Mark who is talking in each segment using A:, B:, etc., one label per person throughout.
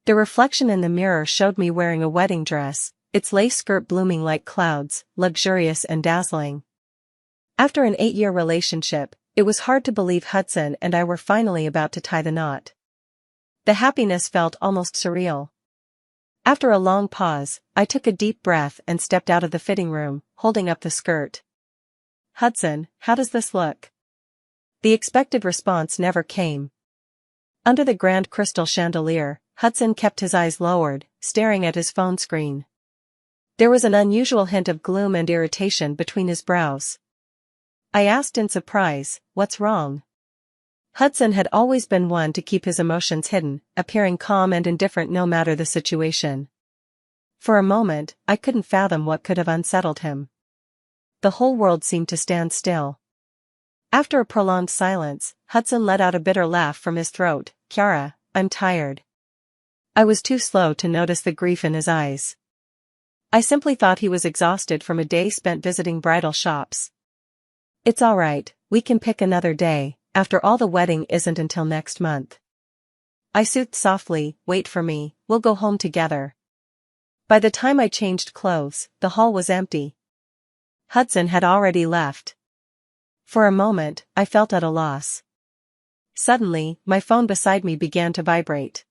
A: The reflection in the mirror showed me wearing a wedding dress, its lace skirt blooming like clouds, luxurious and dazzling. After an 8-year relationship, it was hard to believe Hudson and I were finally about to tie the knot. The happiness felt almost surreal. After a long pause, I took a deep breath and stepped out of the fitting room, holding up the skirt. "Hudson, how does this look?" The expected response never came. Under the grand crystal chandelier, Hudson kept his eyes lowered, staring at his phone screen. There was an unusual hint of gloom and irritation between his brows. I asked in surprise, "What's wrong?" Hudson had always been one to keep his emotions hidden, appearing calm and indifferent no matter the situation. For a moment, I couldn't fathom what could have unsettled him. The whole world seemed to stand still. After a prolonged silence, Hudson let out a bitter laugh from his throat. "Kiara, I'm tired." I was too slow to notice the grief in his eyes. I simply thought he was exhausted from a day spent visiting bridal shops. "It's all right, we can pick another day, after all the wedding isn't until next month." I soothed softly, "Wait for me, we'll go home together." By the time I changed clothes, the hall was empty. Hudson had already left. For a moment, I felt at a loss. Suddenly, my phone beside me began to vibrate.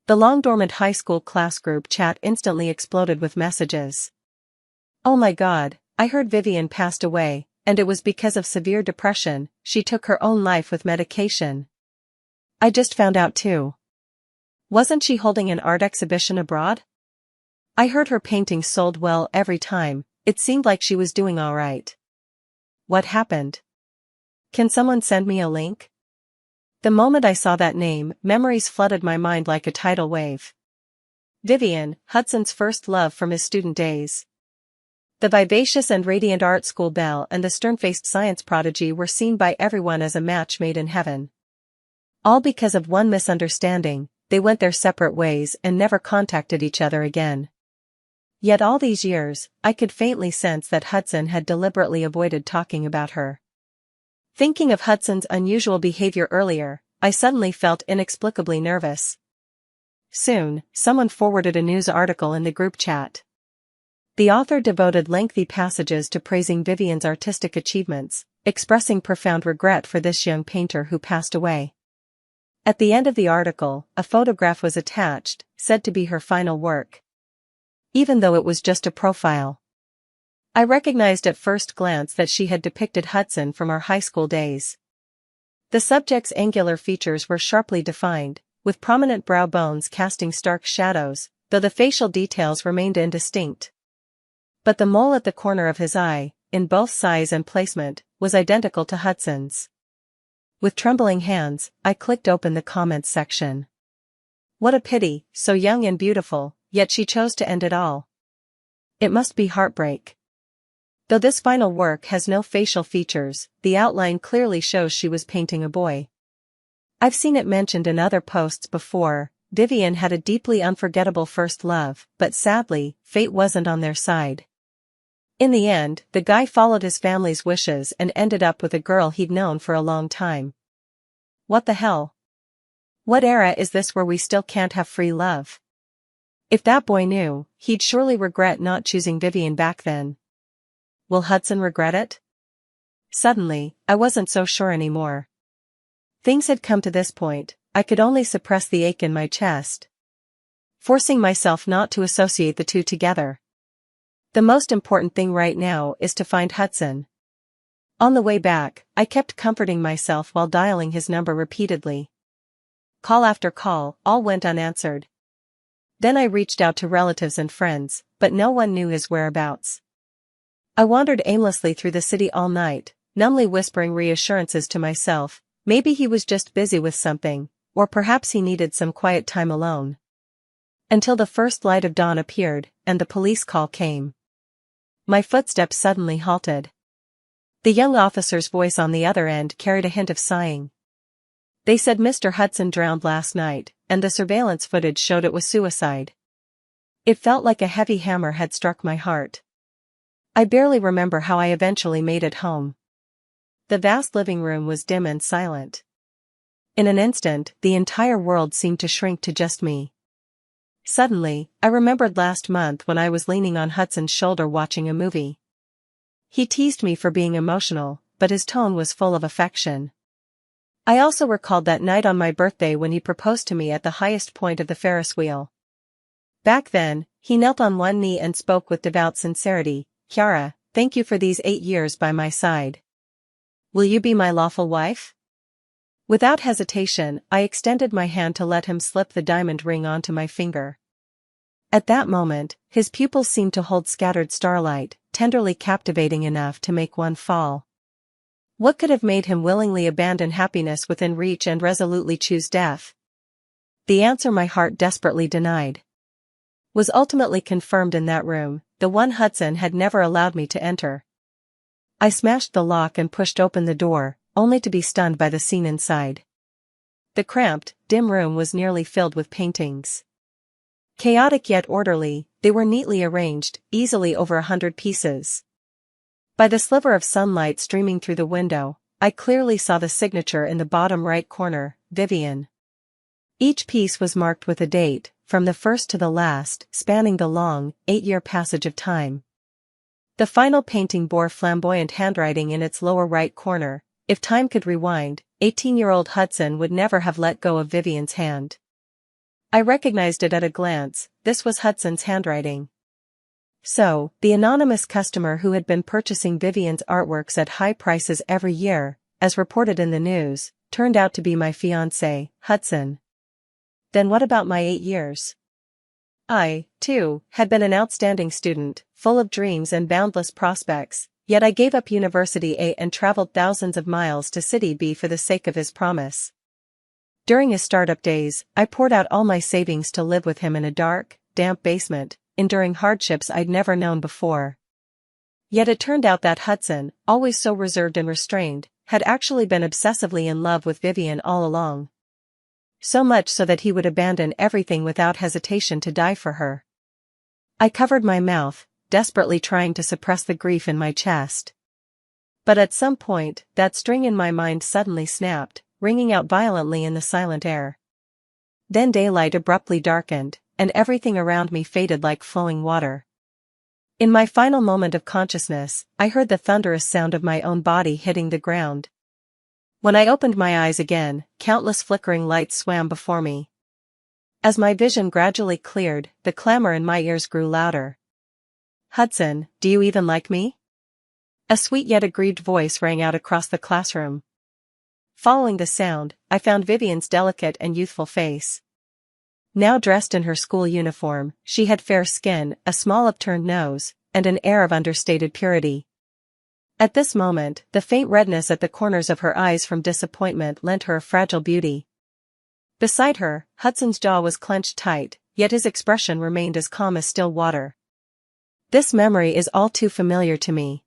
A: The long-dormant high school class group chat instantly exploded with messages. "Oh my God, I heard Vivian passed away, and it was because of severe depression. She took her own life with medication." "I just found out too." "Wasn't she holding an art exhibition abroad?" "I heard her paintings sold well every time. It seemed like she was doing all right." "What happened? Can someone send me a link?" The moment I saw that name, memories flooded my mind like a tidal wave. Vivian, Hudson's first love from his student days. The vivacious and radiant art school belle and the stern-faced science prodigy were seen by everyone as a match made in heaven. All because of one misunderstanding, they went their separate ways and never contacted each other again. Yet all these years, I could faintly sense that Hudson had deliberately avoided talking about her. Thinking of Hudson's unusual behavior earlier, I suddenly felt inexplicably nervous. Soon, someone forwarded a news article in the group chat. The author devoted lengthy passages to praising Vivian's artistic achievements, expressing profound regret for this young painter who passed away. At the end of the article, a photograph was attached, said to be her final work. Even though it was just a profile. I recognized at first glance that she had depicted Hudson from our high school days. The subject's angular features were sharply defined, with prominent brow bones casting stark shadows, though the facial details remained indistinct. But the mole at the corner of his eye, in both size and placement, was identical to Hudson's. With trembling hands, I clicked open the comments section. What a pity, so young and beautiful, yet she chose to end it all. It must be heartbreak. Though this final work has no facial features, the outline clearly shows she was painting a boy. I've seen it mentioned in other posts before. Vivian had a deeply unforgettable first love, but sadly, fate wasn't on their side. In the end, the guy followed his family's wishes and ended up with a girl he'd known for a long time. What the hell? What era is this where we still can't have free love? If that boy knew, he'd surely regret not choosing Vivian back then. Will Hudson regret it? Suddenly, I wasn't so sure anymore. Things had come to this point, I could only suppress the ache in my chest, forcing myself not to associate the two together. The most important thing right now is to find Hudson. On the way back, I kept comforting myself while dialing his number repeatedly. Call after call, all went unanswered. Then I reached out to relatives and friends, but no one knew his whereabouts. I wandered aimlessly through the city all night, numbly whispering reassurances to myself. Maybe he was just busy with something, or perhaps he needed some quiet time alone. Until the first light of dawn appeared, and the police call came. My footsteps suddenly halted. The young officer's voice on the other end carried a hint of sighing. They said Mr. Hudson drowned last night, and the surveillance footage showed it was suicide. It felt like a heavy hammer had struck my heart. I barely remember how I eventually made it home. The vast living room was dim and silent. In an instant, the entire world seemed to shrink to just me. Suddenly, I remembered last month when I was leaning on Hudson's shoulder watching a movie. He teased me for being emotional, but his tone was full of affection. I also recalled that night on my birthday when he proposed to me at the highest point of the Ferris wheel. Back then, he knelt on one knee and spoke with devout sincerity, "Kiara, thank you for these 8 years by my side. Will you be my lawful wife?" Without hesitation, I extended my hand to let him slip the diamond ring onto my finger. At that moment, his pupils seemed to hold scattered starlight, tenderly captivating enough to make one fall. What could have made him willingly abandon happiness within reach and resolutely choose death? The answer my heart desperately denied was ultimately confirmed in that room, the one Hudson had never allowed me to enter. I smashed the lock and pushed open the door, only to be stunned by the scene inside. The cramped, dim room was nearly filled with paintings. Chaotic yet orderly, they were neatly arranged, easily over 100 pieces. By the sliver of sunlight streaming through the window, I clearly saw the signature in the bottom right corner, Vivian. Each piece was marked with a date, from the first to the last, spanning the long, 8-year passage of time. The final painting bore flamboyant handwriting in its lower right corner. If time could rewind, 18-year-old Hudson would never have let go of Vivian's hand. I recognized it at a glance. This was Hudson's handwriting. So, the anonymous customer who had been purchasing Vivian's artworks at high prices every year, as reported in the news, turned out to be my fiancé, Hudson. Then what about my 8 years? I, too, had been an outstanding student, full of dreams and boundless prospects, yet I gave up University A and traveled thousands of miles to City B for the sake of his promise. During his startup days, I poured out all my savings to live with him in a dark, damp basement, enduring hardships I'd never known before. Yet it turned out that Hudson, always so reserved and restrained, had actually been obsessively in love with Vivian all along. So much so that he would abandon everything without hesitation to die for her. I covered my mouth, desperately trying to suppress the grief in my chest. But at some point, that string in my mind suddenly snapped, ringing out violently in the silent air. Then daylight abruptly darkened, and everything around me faded like flowing water. In my final moment of consciousness, I heard the thunderous sound of my own body hitting the ground. When I opened my eyes again, countless flickering lights swam before me. As my vision gradually cleared, the clamor in my ears grew louder. "Hudson, do you even like me?" A sweet yet aggrieved voice rang out across the classroom. Following the sound, I found Vivian's delicate and youthful face. Now dressed in her school uniform, she had fair skin, a small upturned nose, and an air of understated purity. At this moment, the faint redness at the corners of her eyes from disappointment lent her a fragile beauty. Beside her, Hudson's jaw was clenched tight, yet his expression remained as calm as still water. This memory is all too familiar to me.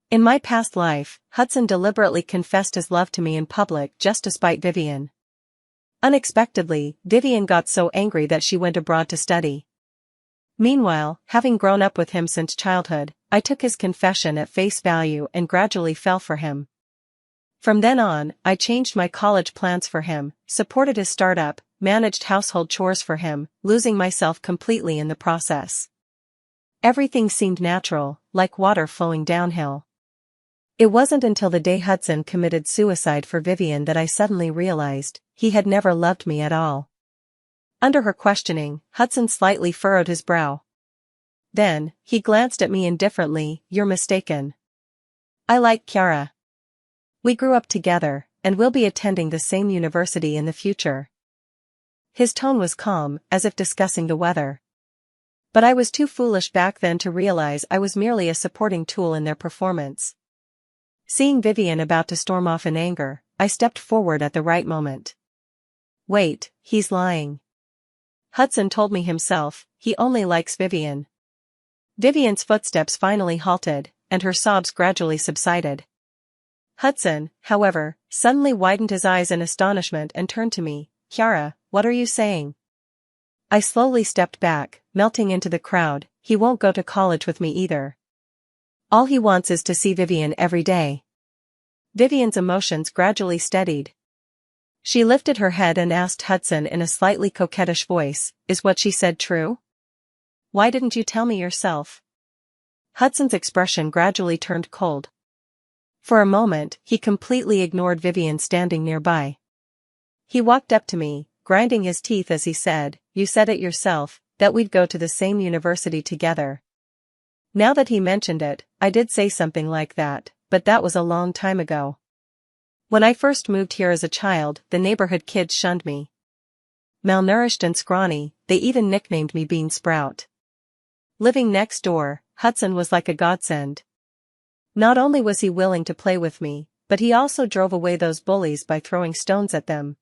A: In my past life, Hudson deliberately confessed his love to me in public just to spite Vivian. Unexpectedly, Vivian got so angry that she went abroad to study. Meanwhile, having grown up with him since childhood, I took his confession at face value and gradually fell for him. From then on, I changed my college plans for him, supported his startup, managed household chores for him, losing myself completely in the process. Everything seemed natural, like water flowing downhill. It wasn't until the day Hudson committed suicide for Vivian that I suddenly realized he had never loved me at all. Under her questioning, Hudson slightly furrowed his brow. Then, he glanced at me indifferently. "You're mistaken. I like Kiara. We grew up together, and we'll be attending the same university in the future." His tone was calm, as if discussing the weather. But I was too foolish back then to realize I was merely a supporting tool in their performance. Seeing Vivian about to storm off in anger, I stepped forward at the right moment. "Wait, he's lying. Hudson told me himself, he only likes Vivian." Vivian's footsteps finally halted, and her sobs gradually subsided. Hudson, however, suddenly widened his eyes in astonishment and turned to me. "Kiara, what are you saying?" I slowly stepped back, melting into the crowd. "He won't go to college with me either. All he wants is to see Vivian every day." Vivian's emotions gradually steadied. She lifted her head and asked Hudson in a slightly coquettish voice, "Is what she said true? Why didn't you tell me yourself?" Hudson's expression gradually turned cold. For a moment, he completely ignored Vivian standing nearby. He walked up to me, grinding his teeth as he said, "You said it yourself, that we'd go to the same university together." Now that he mentioned it, I did say something like that, but that was a long time ago. When I first moved here as a child, the neighborhood kids shunned me. Malnourished and scrawny, they even nicknamed me Bean Sprout. Living next door, Hudson was like a godsend. Not only was he willing to play with me, but he also drove away those bullies by throwing stones at them.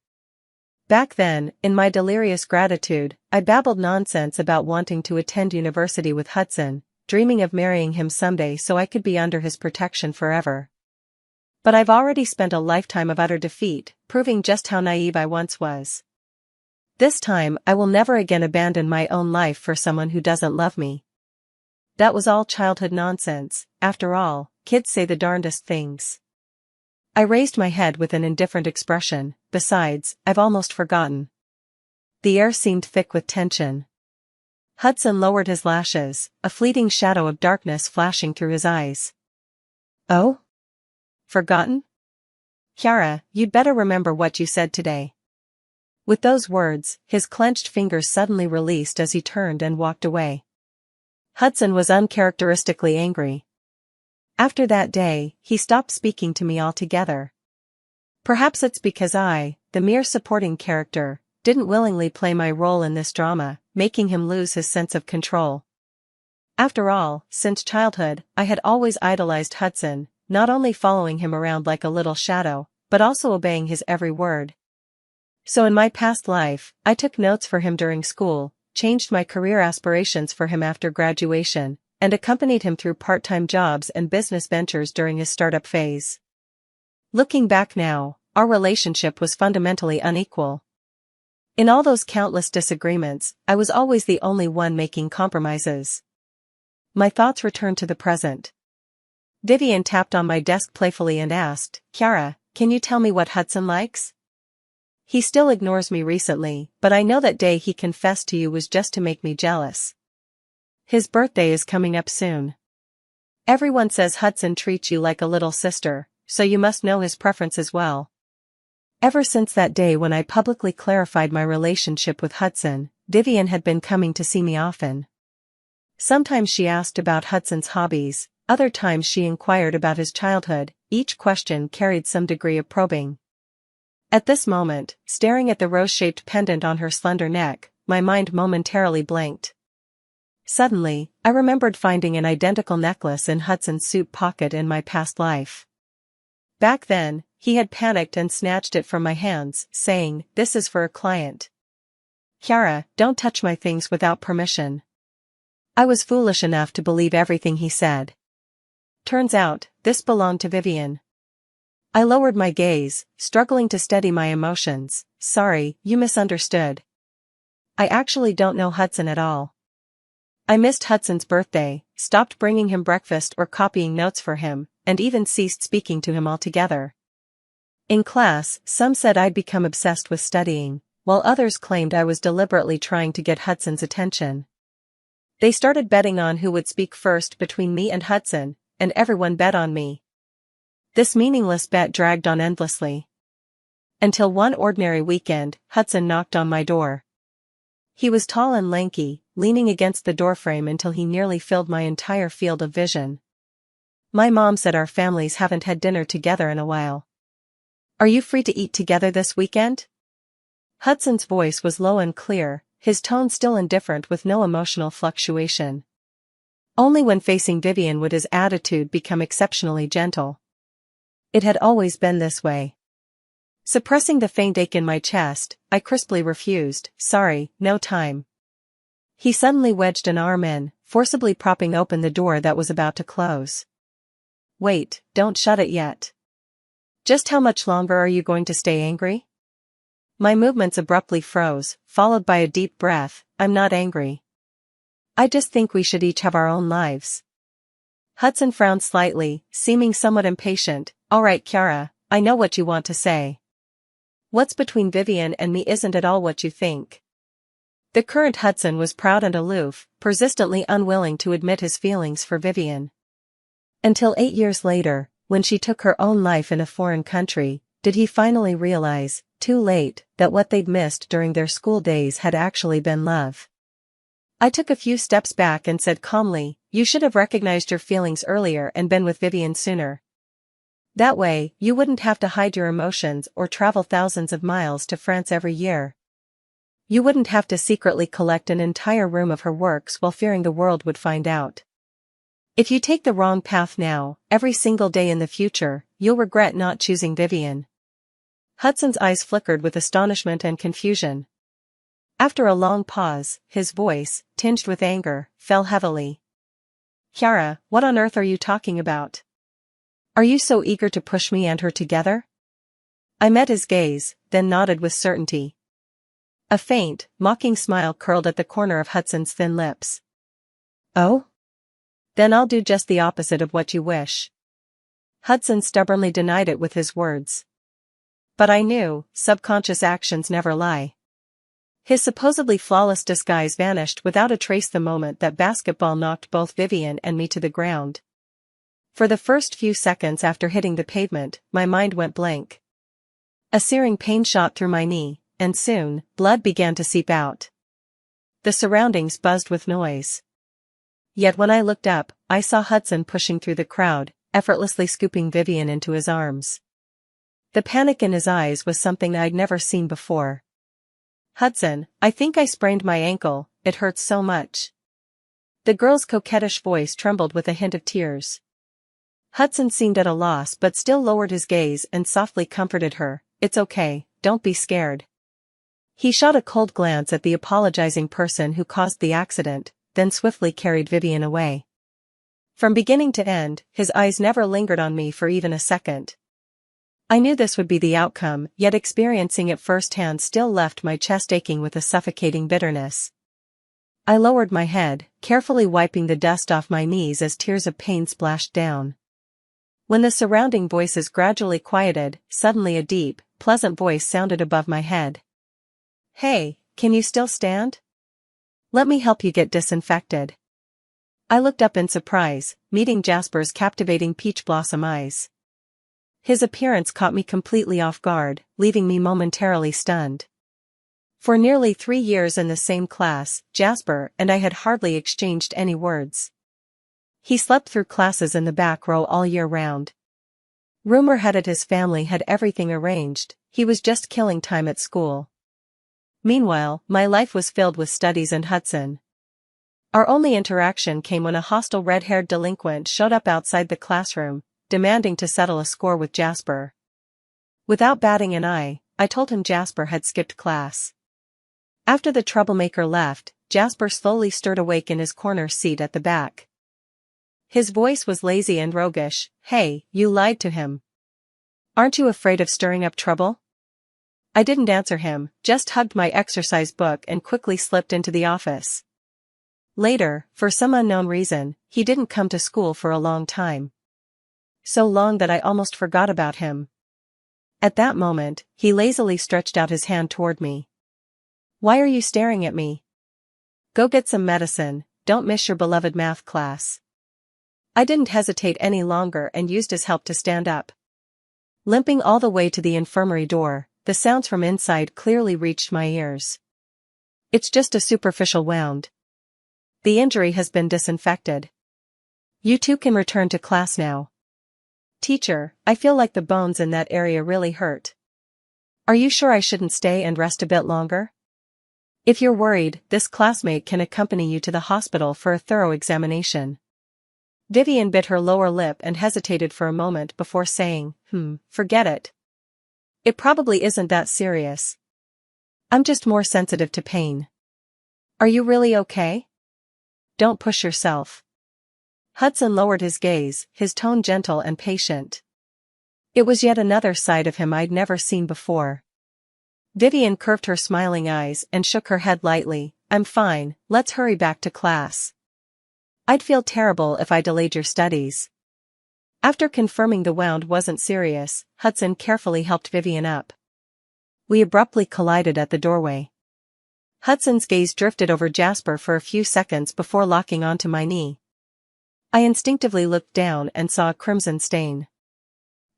A: Back then, in my delirious gratitude, I babbled nonsense about wanting to attend university with Hudson, dreaming of marrying him someday so I could be under his protection forever. But I've already spent a lifetime of utter defeat, proving just how naive I once was. This time, I will never again abandon my own life for someone who doesn't love me. That was all childhood nonsense. After all, kids say the darndest things. I raised my head with an indifferent expression. Besides, I've almost forgotten. The air seemed thick with tension. Hudson lowered his lashes, a fleeting shadow of darkness flashing through his eyes. "Oh? Forgotten? Kiara, you'd better remember what you said today." With those words, his clenched fingers suddenly released as he turned and walked away. Hudson was uncharacteristically angry. After that day, he stopped speaking to me altogether. Perhaps it's because I, the mere supporting character, didn't willingly play my role in this drama, making him lose his sense of control. After all, since childhood, I had always idolized Hudson, not only following him around like a little shadow, but also obeying his every word. So in my past life, I took notes for him during school, changed my career aspirations for him after graduation, and accompanied him through part-time jobs and business ventures during his startup phase. Looking back now, our relationship was fundamentally unequal. In all those countless disagreements, I was always the only one making compromises. My thoughts returned to the present. Vivian tapped on my desk playfully and asked, "Kiara, can you tell me what Hudson likes? He still ignores me recently, but I know that day he confessed to you was just to make me jealous. His birthday is coming up soon. Everyone says Hudson treats you like a little sister, so you must know his preference as well." Ever since that day when I publicly clarified my relationship with Hudson, Vivian had been coming to see me often. Sometimes she asked about Hudson's hobbies, other times she inquired about his childhood. Each question carried some degree of probing. At this moment, staring at the rose-shaped pendant on her slender neck, my mind momentarily blanked. Suddenly, I remembered finding an identical necklace in Hudson's suit pocket in my past life. Back then, he had panicked and snatched it from my hands, saying, "This is for a client. Kiara, don't touch my things without permission." I was foolish enough to believe everything he said. Turns out, this belonged to Vivian. I lowered my gaze, struggling to steady my emotions. "Sorry, you misunderstood. I actually don't know Hudson at all. I missed Hudson's birthday, stopped bringing him breakfast or copying notes for him, and even ceased speaking to him altogether." In class, some said I'd become obsessed with studying, while others claimed I was deliberately trying to get Hudson's attention. They started betting on who would speak first between me and Hudson, and everyone bet on me. This meaningless bet dragged on endlessly. Until one ordinary weekend, Hudson knocked on my door. He was tall and lanky, leaning against the doorframe until he nearly filled my entire field of vision. "My mom said our families haven't had dinner together in a while. Are you free to eat together this weekend?" Hudson's voice was low and clear, his tone still indifferent with no emotional fluctuation. Only when facing Vivian would his attitude become exceptionally gentle. It had always been this way. Suppressing the faint ache in my chest, I crisply refused. "Sorry, no time." He suddenly wedged an arm in, forcibly propping open the door that was about to close. "Wait, don't shut it yet. Just how much longer are you going to stay angry?" My movements abruptly froze, followed by a deep breath. "I'm not angry. I just think we should each have our own lives." Hudson frowned slightly, seeming somewhat impatient. "All right, Kiara, I know what you want to say. What's between Vivian and me isn't at all what you think. The current Hudson was proud and aloof, persistently unwilling to admit his feelings for Vivian. Until 8 years later, when she took her own life in a foreign country, did he finally realize, too late, that what they'd missed during their school days had actually been love. I took a few steps back and said calmly, "You should have recognized your feelings earlier and been with Vivian sooner. That way, you wouldn't have to hide your emotions or travel thousands of miles to France every year. You wouldn't have to secretly collect an entire room of her works while fearing the world would find out. If you take the wrong path now, every single day in the future, you'll regret not choosing Vivian." Hudson's eyes flickered with astonishment and confusion. After a long pause, his voice, tinged with anger, fell heavily. "Chiara, what on earth are you talking about? Are you so eager to push me and her together?" I met his gaze, then nodded with certainty. A faint, mocking smile curled at the corner of Hudson's thin lips. "Oh? Then I'll do just the opposite of what you wish." Hudson stubbornly denied it with his words. But I knew, subconscious actions never lie. His supposedly flawless disguise vanished without a trace the moment that basketball knocked both Vivian and me to the ground. For the first few seconds after hitting the pavement, my mind went blank. A searing pain shot through my knee, and soon, blood began to seep out. The surroundings buzzed with noise. Yet when I looked up, I saw Hudson pushing through the crowd, effortlessly scooping Vivian into his arms. The panic in his eyes was something I'd never seen before. "Hudson, I think I sprained my ankle, it hurts so much." The girl's coquettish voice trembled with a hint of tears. Hudson seemed at a loss but still lowered his gaze and softly comforted her, "It's okay, don't be scared." He shot a cold glance at the apologizing person who caused the accident, then swiftly carried Vivian away. From beginning to end, his eyes never lingered on me for even a second. I knew this would be the outcome, yet experiencing it firsthand still left my chest aching with a suffocating bitterness. I lowered my head, carefully wiping the dust off my knees as tears of pain splashed down. When the surrounding voices gradually quieted, suddenly a deep, pleasant voice sounded above my head. "Hey, can you still stand? Let me help you get disinfected." I looked up in surprise, meeting Jasper's captivating peach blossom eyes. His appearance caught me completely off guard, leaving me momentarily stunned. For nearly 3 years in the same class, Jasper and I had hardly exchanged any words. He slept through classes in the back row all year round. Rumor had it his family had everything arranged, he was just killing time at school. Meanwhile, my life was filled with studies and Hudson. Our only interaction came when a hostile red-haired delinquent showed up outside the classroom, demanding to settle a score with Jasper. Without batting an eye, I told him Jasper had skipped class. After the troublemaker left, Jasper slowly stirred awake in his corner seat at the back. His voice was lazy and roguish. "Hey, you lied to him. Aren't you afraid of stirring up trouble?" I didn't answer him, just hugged my exercise book and quickly slipped into the office. Later, for some unknown reason, he didn't come to school for a long time. So long that I almost forgot about him. At that moment, he lazily stretched out his hand toward me. "Why are you staring at me? Go get some medicine, don't miss your beloved math class." I didn't hesitate any longer and used his help to stand up. Limping all the way to the infirmary door, the sounds from inside clearly reached my ears. "It's just a superficial wound. The injury has been disinfected. You two can return to class now." "Teacher, I feel like the bones in that area really hurt. Are you sure I shouldn't stay and rest a bit longer? If you're worried, this classmate can accompany you to the hospital for a thorough examination." Vivian bit her lower lip and hesitated for a moment before saying, forget it. It probably isn't that serious. I'm just more sensitive to pain." "Are you really okay? Don't push yourself." Hudson lowered his gaze, his tone gentle and patient. It was yet another side of him I'd never seen before. Vivian curved her smiling eyes and shook her head lightly. "I'm fine, let's hurry back to class. I'd feel terrible if I delayed your studies." After confirming the wound wasn't serious, Hudson carefully helped Vivian up. We abruptly collided at the doorway. Hudson's gaze drifted over Jasper for a few seconds before locking onto my knee. I instinctively looked down and saw a crimson stain.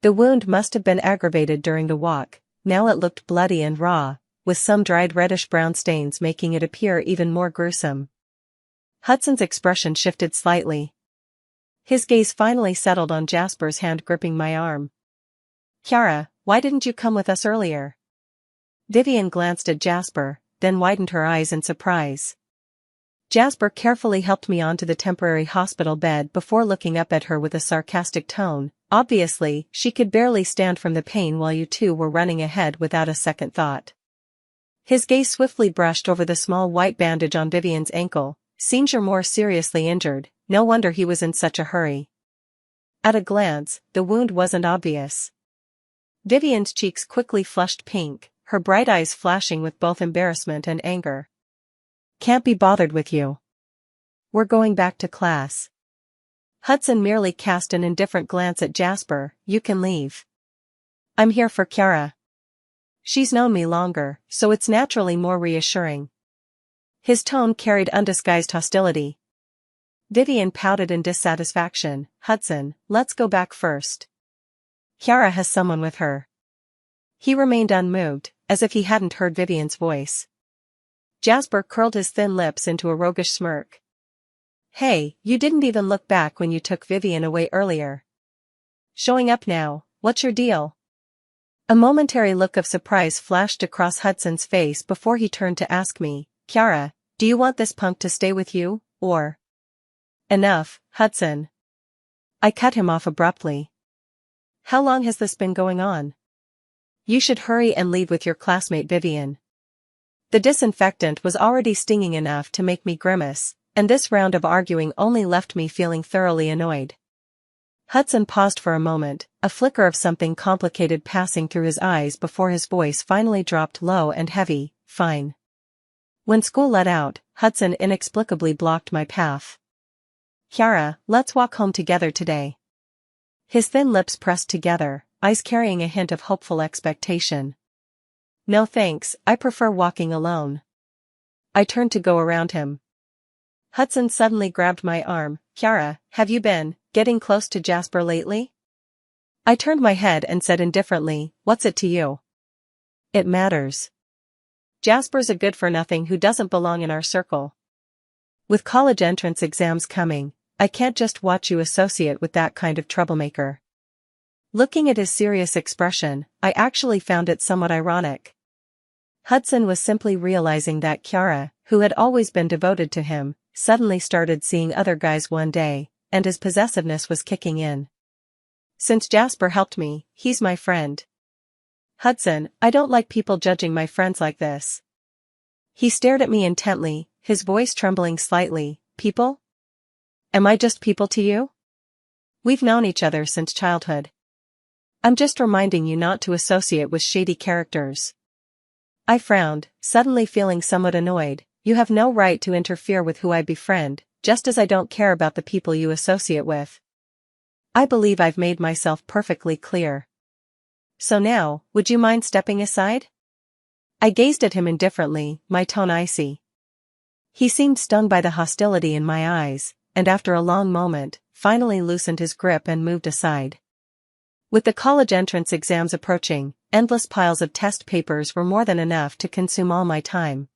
A: The wound must have been aggravated during the walk. Now it looked bloody and raw, with some dried reddish-brown stains making it appear even more gruesome. Hudson's expression shifted slightly. His gaze finally settled on Jasper's hand gripping my arm. "Kiara, why didn't you come with us earlier?" Vivian glanced at Jasper, then widened her eyes in surprise. Jasper carefully helped me onto the temporary hospital bed before looking up at her with a sarcastic tone. "Obviously, she could barely stand from the pain while you two were running ahead without a second thought." His gaze swiftly brushed over the small white bandage on Vivian's ankle. "Seems you're more seriously injured, no wonder he was in such a hurry." At a glance, the wound wasn't obvious. Vivian's cheeks quickly flushed pink, her bright eyes flashing with both embarrassment and anger. "Can't be bothered with you. We're going back to class." Hudson merely cast an indifferent glance at Jasper. "You can leave. I'm here for Kiara. She's known me longer, so it's naturally more reassuring." His tone carried undisguised hostility. Vivian pouted in dissatisfaction. "Hudson, let's go back first. Kiara has someone with her." He remained unmoved, as if he hadn't heard Vivian's voice. Jasper curled his thin lips into a roguish smirk. "Hey, you didn't even look back when you took Vivian away earlier. Showing up now, what's your deal?" A momentary look of surprise flashed across Hudson's face before he turned to ask me, "Kiara, do you want this punk to stay with you, or?" "Enough, Hudson." I cut him off abruptly. "How long has this been going on? You should hurry and leave with your classmate Vivian." The disinfectant was already stinging enough to make me grimace, and this round of arguing only left me feeling thoroughly annoyed. Hudson paused for a moment, a flicker of something complicated passing through his eyes before his voice finally dropped low and heavy. "Fine." When school let out, Hudson inexplicably blocked my path. "Kiara, let's walk home together today." His thin lips pressed together, eyes carrying a hint of hopeful expectation. "No thanks, I prefer walking alone." I turned to go around him. Hudson suddenly grabbed my arm. "Kiara, have you been getting close to Jasper lately?" I turned my head and said indifferently, "What's it to you?" "It matters. Jasper's a good-for-nothing who doesn't belong in our circle. With college entrance exams coming, I can't just watch you associate with that kind of troublemaker." Looking at his serious expression, I actually found it somewhat ironic. Hudson was simply realizing that Kiara, who had always been devoted to him, suddenly started seeing other guys one day, and his possessiveness was kicking in. "Since Jasper helped me, he's my friend." "Hudson, I don't like people judging my friends like this." He stared at me intently, his voice trembling slightly. "People? Am I just people to you? We've known each other since childhood. I'm just reminding you not to associate with shady characters." I frowned, suddenly feeling somewhat annoyed. "You have no right to interfere with who I befriend, just as I don't care about the people you associate with. I believe I've made myself perfectly clear. So now, would you mind stepping aside?" I gazed at him indifferently, my tone icy. He seemed stung by the hostility in my eyes, and after a long moment, finally loosened his grip and moved aside. With the college entrance exams approaching, endless piles of test papers were more than enough to consume all my time.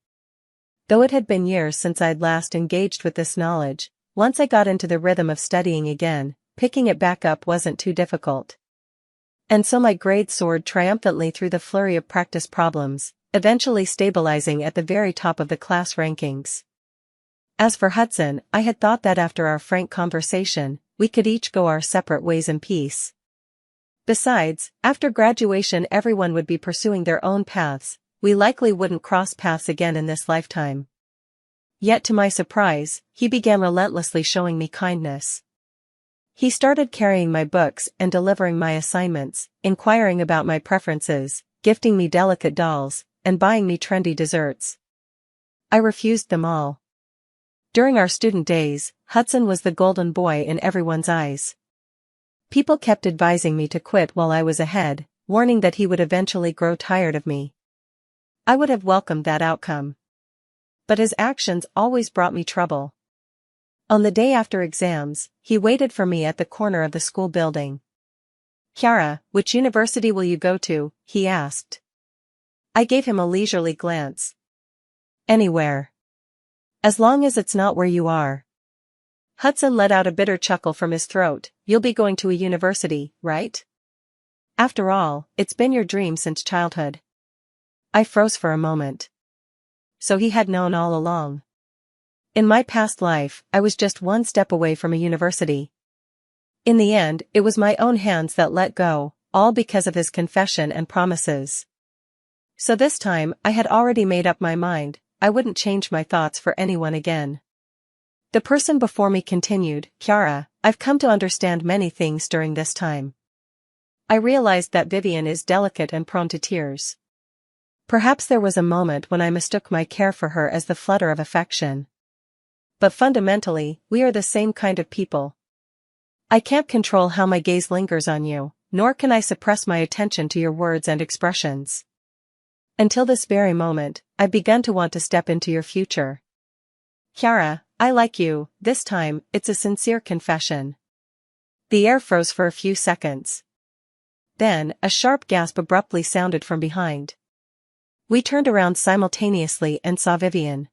A: Though it had been years since I'd last engaged with this knowledge, once I got into the rhythm of studying again, picking it back up wasn't too difficult. And so my grade soared triumphantly through the flurry of practice problems, eventually stabilizing at the very top of the class rankings. As for Hudson, I had thought that after our frank conversation, we could each go our separate ways in peace. Besides, after graduation everyone would be pursuing their own paths, we likely wouldn't cross paths again in this lifetime. Yet to my surprise, he began relentlessly showing me kindness. He started carrying my books and delivering my assignments, inquiring about my preferences, gifting me delicate dolls, and buying me trendy desserts. I refused them all. During our student days, Hudson was the golden boy in everyone's eyes. People kept advising me to quit while I was ahead, warning that he would eventually grow tired of me. I would have welcomed that outcome. But his actions always brought me trouble. On the day after exams, he waited for me at the corner of the school building. "Kiara, which university will you go to?" he asked. I gave him a leisurely glance. "Anywhere. As long as it's not where you are." Hudson let out a bitter chuckle from his throat. "You'll be going to a university, right? After all, it's been your dream since childhood." I froze for a moment. So he had known all along. In my past life, I was just one step away from a university. In the end, it was my own hands that let go, all because of his confession and promises. So this time, I had already made up my mind. I wouldn't change my thoughts for anyone again. The person before me continued, "Kiara, I've come to understand many things during this time. I realized that Vivian is delicate and prone to tears. Perhaps there was a moment when I mistook my care for her as the flutter of affection. But fundamentally, we are the same kind of people. I can't control how my gaze lingers on you, nor can I suppress my attention to your words and expressions. Until this very moment, I've begun to want to step into your future. Kiara, I like you." This time, it's a sincere confession. The air froze for a few seconds. Then, a sharp gasp abruptly sounded from behind. We turned around simultaneously and saw Vivian.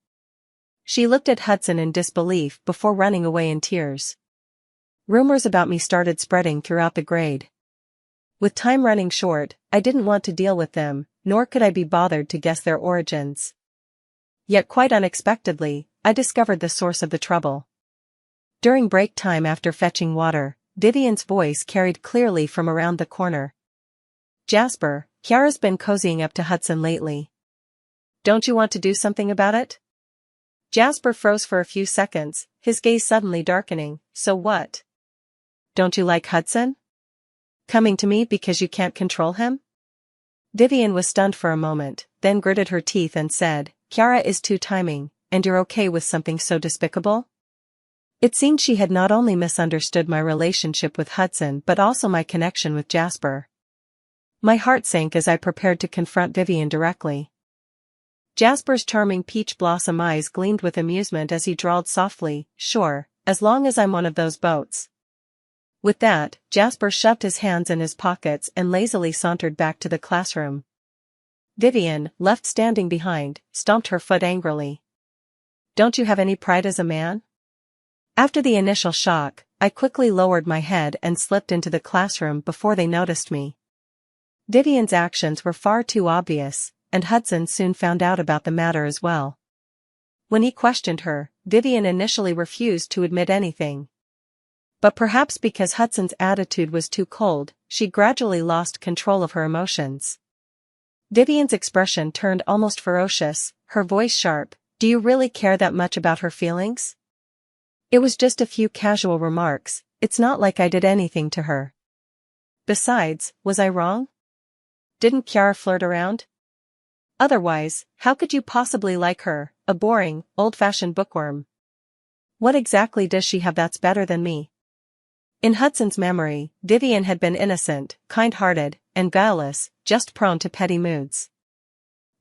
A: She looked at Hudson in disbelief before running away in tears. Rumors about me started spreading throughout the grade. With time running short, I didn't want to deal with them, nor could I be bothered to guess their origins. Yet quite unexpectedly, I discovered the source of the trouble. During break time after fetching water, Vivian's voice carried clearly from around the corner. "Jasper, Kiara's been cozying up to Hudson lately. Don't you want to do something about it?" Jasper froze for a few seconds, his gaze suddenly darkening. "So what? Don't you like Hudson? Coming to me because you can't control him?" Vivian was stunned for a moment, then gritted her teeth and said, "Kiara is too timing, and you're okay with something so despicable?" It seemed she had not only misunderstood my relationship with Hudson but also my connection with Jasper. My heart sank as I prepared to confront Vivian directly. Jasper's charming peach blossom eyes gleamed with amusement as he drawled softly, "Sure, as long as I'm one of those boats." With that, Jasper shoved his hands in his pockets and lazily sauntered back to the classroom. Vivian, left standing behind, stomped her foot angrily. "Don't you have any pride as a man?" After the initial shock, I quickly lowered my head and slipped into the classroom before they noticed me. Vivian's actions were far too obvious, and Hudson soon found out about the matter as well. When he questioned her, Vivian initially refused to admit anything. But perhaps because Hudson's attitude was too cold, she gradually lost control of her emotions. Vivian's expression turned almost ferocious, her voice sharp. "Do you really care that much about her feelings? It was just a few casual remarks, it's not like I did anything to her. Besides, was I wrong? Didn't Kiara flirt around? Otherwise, how could you possibly like her, a boring, old-fashioned bookworm? What exactly does she have that's better than me?" In Hudson's memory, Vivian had been innocent, kind-hearted, and guileless, just prone to petty moods.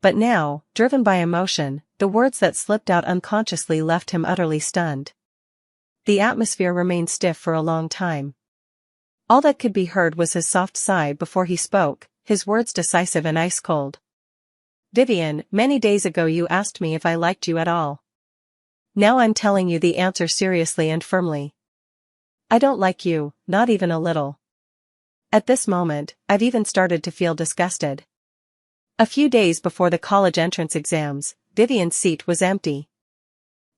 A: But now, driven by emotion, the words that slipped out unconsciously left him utterly stunned. The atmosphere remained stiff for a long time. All that could be heard was his soft sigh before he spoke, his words decisive and ice-cold. "Vivian, many days ago you asked me if I liked you at all. Now I'm telling you the answer seriously and firmly. I don't like you, not even a little. At this moment, I've even started to feel disgusted." A few days before the college entrance exams, Vivian's seat was empty.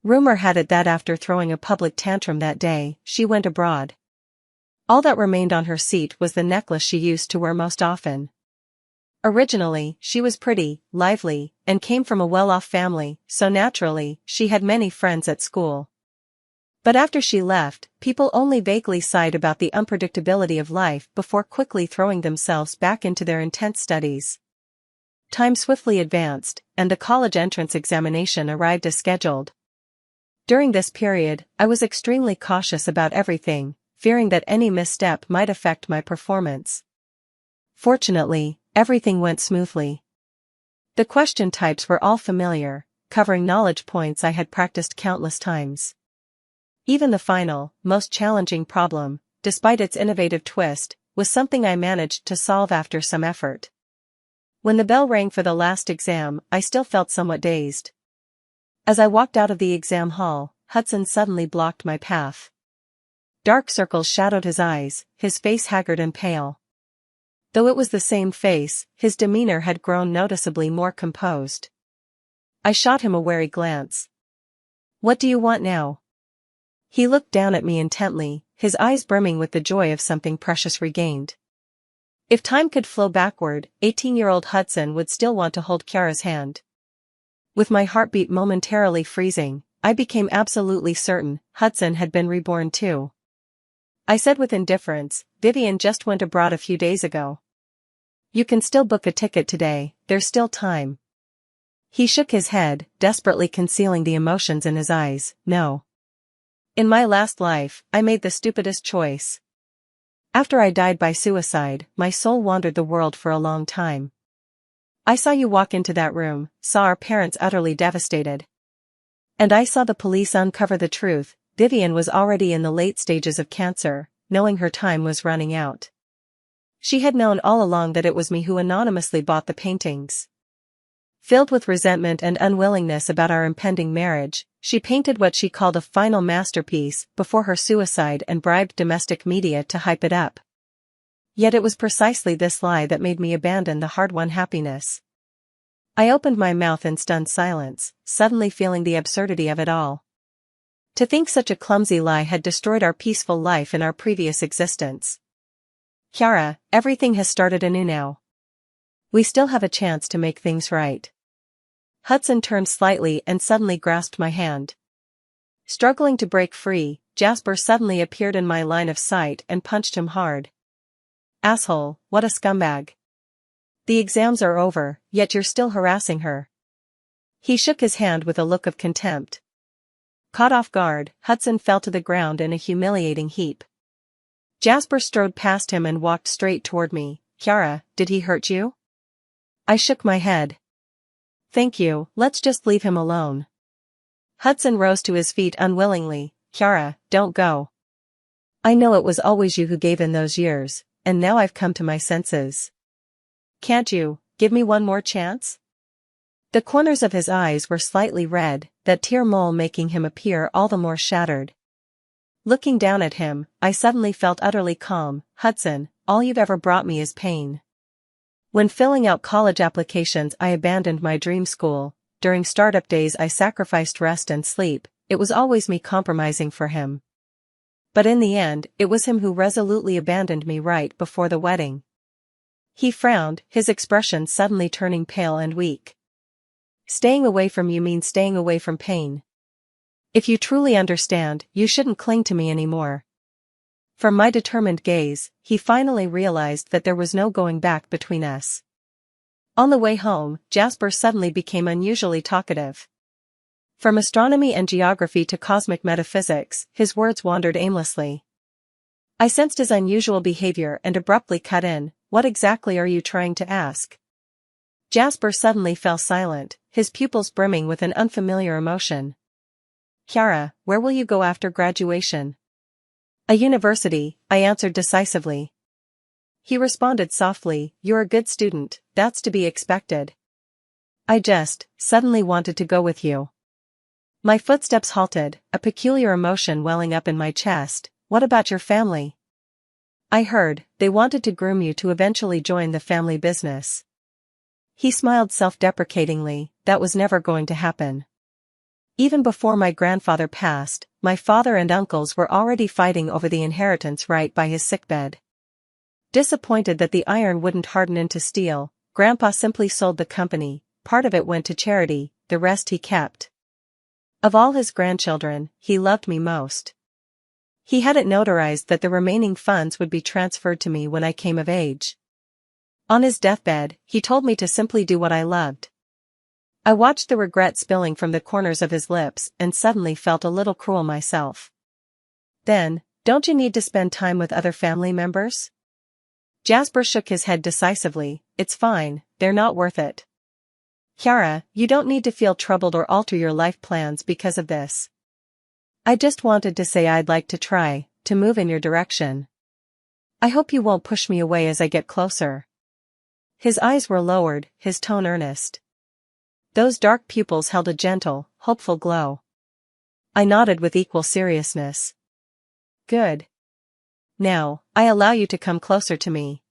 A: Rumor had it that after throwing a public tantrum that day, she went abroad. All that remained on her seat was the necklace she used to wear most often. Originally, she was pretty, lively, and came from a well-off family, so naturally, she had many friends at school. But after she left, people only vaguely sighed about the unpredictability of life before quickly throwing themselves back into their intense studies. Time swiftly advanced, and the college entrance examination arrived as scheduled. During this period, I was extremely cautious about everything, fearing that any misstep might affect my performance. Fortunately, everything went smoothly. The question types were all familiar, covering knowledge points I had practiced countless times. Even the final, most challenging problem, despite its innovative twist, was something I managed to solve after some effort. When the bell rang for the last exam, I still felt somewhat dazed. As I walked out of the exam hall, Hudson suddenly blocked my path. Dark circles shadowed his eyes, his face haggard and pale. Though it was the same face, his demeanor had grown noticeably more composed. I shot him a wary glance. "What do you want now?" He looked down at me intently, his eyes brimming with the joy of something precious regained. If time could flow backward, 18-year-old Hudson would still want to hold Kiara's hand. With my heartbeat momentarily freezing, I became absolutely certain Hudson had been reborn too. I said with indifference, "Vivian just went abroad a few days ago. You can still book a ticket today, there's still time." He shook his head, desperately concealing the emotions in his eyes. "No. In my last life, I made the stupidest choice. After I died by suicide, my soul wandered the world for a long time. I saw you walk into that room, saw our parents utterly devastated. And I saw the police uncover the truth. Vivian was already in the late stages of cancer, knowing her time was running out. She had known all along that it was me who anonymously bought the paintings." Filled with resentment and unwillingness about our impending marriage, she painted what she called a final masterpiece before her suicide and bribed domestic media to hype it up. Yet it was precisely this lie that made me abandon the hard-won happiness. I opened my mouth in stunned silence, suddenly feeling the absurdity of it all. To think such a clumsy lie had destroyed our peaceful life in our previous existence. "Kiara, everything has started anew now. We still have a chance to make things right." Hudson turned slightly and suddenly grasped my hand. Struggling to break free, Jasper suddenly appeared in my line of sight and punched him hard. "Asshole, what a scumbag. The exams are over, yet you're still harassing her." He shook his hand with a look of contempt. Caught off guard, Hudson fell to the ground in a humiliating heap. Jasper strode past him and walked straight toward me. "Kiara, did he hurt you?" I shook my head. "Thank you, let's just leave him alone." Hudson rose to his feet unwillingly. "Kiara, don't go. I know it was always you who gave in those years, and now I've come to my senses. Can't you give me one more chance?" The corners of his eyes were slightly red, that tear mole making him appear all the more shattered. Looking down at him, I suddenly felt utterly calm. "Hudson, all you've ever brought me is pain. When filling out college applications I abandoned my dream school, during startup days I sacrificed rest and sleep, it was always me compromising for him. But in the end, it was him who resolutely abandoned me right before the wedding." He frowned, his expression suddenly turning pale and weak. "Staying away from you means staying away from pain. If you truly understand, you shouldn't cling to me anymore." From my determined gaze, he finally realized that there was no going back between us. On the way home, Jasper suddenly became unusually talkative. From astronomy and geography to cosmic metaphysics, his words wandered aimlessly. I sensed his unusual behavior and abruptly cut in. "What exactly are you trying to ask?" Jasper suddenly fell silent, his pupils brimming with an unfamiliar emotion. "Kiara, where will you go after graduation?" "A university," I answered decisively. He responded softly, "You're a good student, that's to be expected. I just suddenly wanted to go with you." My footsteps halted, a peculiar emotion welling up in my chest. "What about your family?" "I heard they wanted to groom you to eventually join the family business." He smiled self-deprecatingly. "That was never going to happen. Even before my grandfather passed, my father and uncles were already fighting over the inheritance right by his sickbed. Disappointed that the iron wouldn't harden into steel, Grandpa simply sold the company. Part of it went to charity, the rest he kept. Of all his grandchildren, he loved me most. He had it notarized that the remaining funds would be transferred to me when I came of age. On his deathbed, he told me to simply do what I loved. I watched the regret spilling from the corners of his lips and suddenly felt a little cruel myself. "Then, don't you need to spend time with other family members?" Jasper shook his head decisively. "It's fine, they're not worth it." Kiara, you don't need to feel troubled or alter your life plans because of this. I just wanted to say I'd like to try to move in your direction. I hope you won't push me away as I get closer." His eyes were lowered, his tone earnest. Those dark pupils held a gentle, hopeful glow. I nodded with equal seriousness. "Good. Now, I allow you to come closer to me."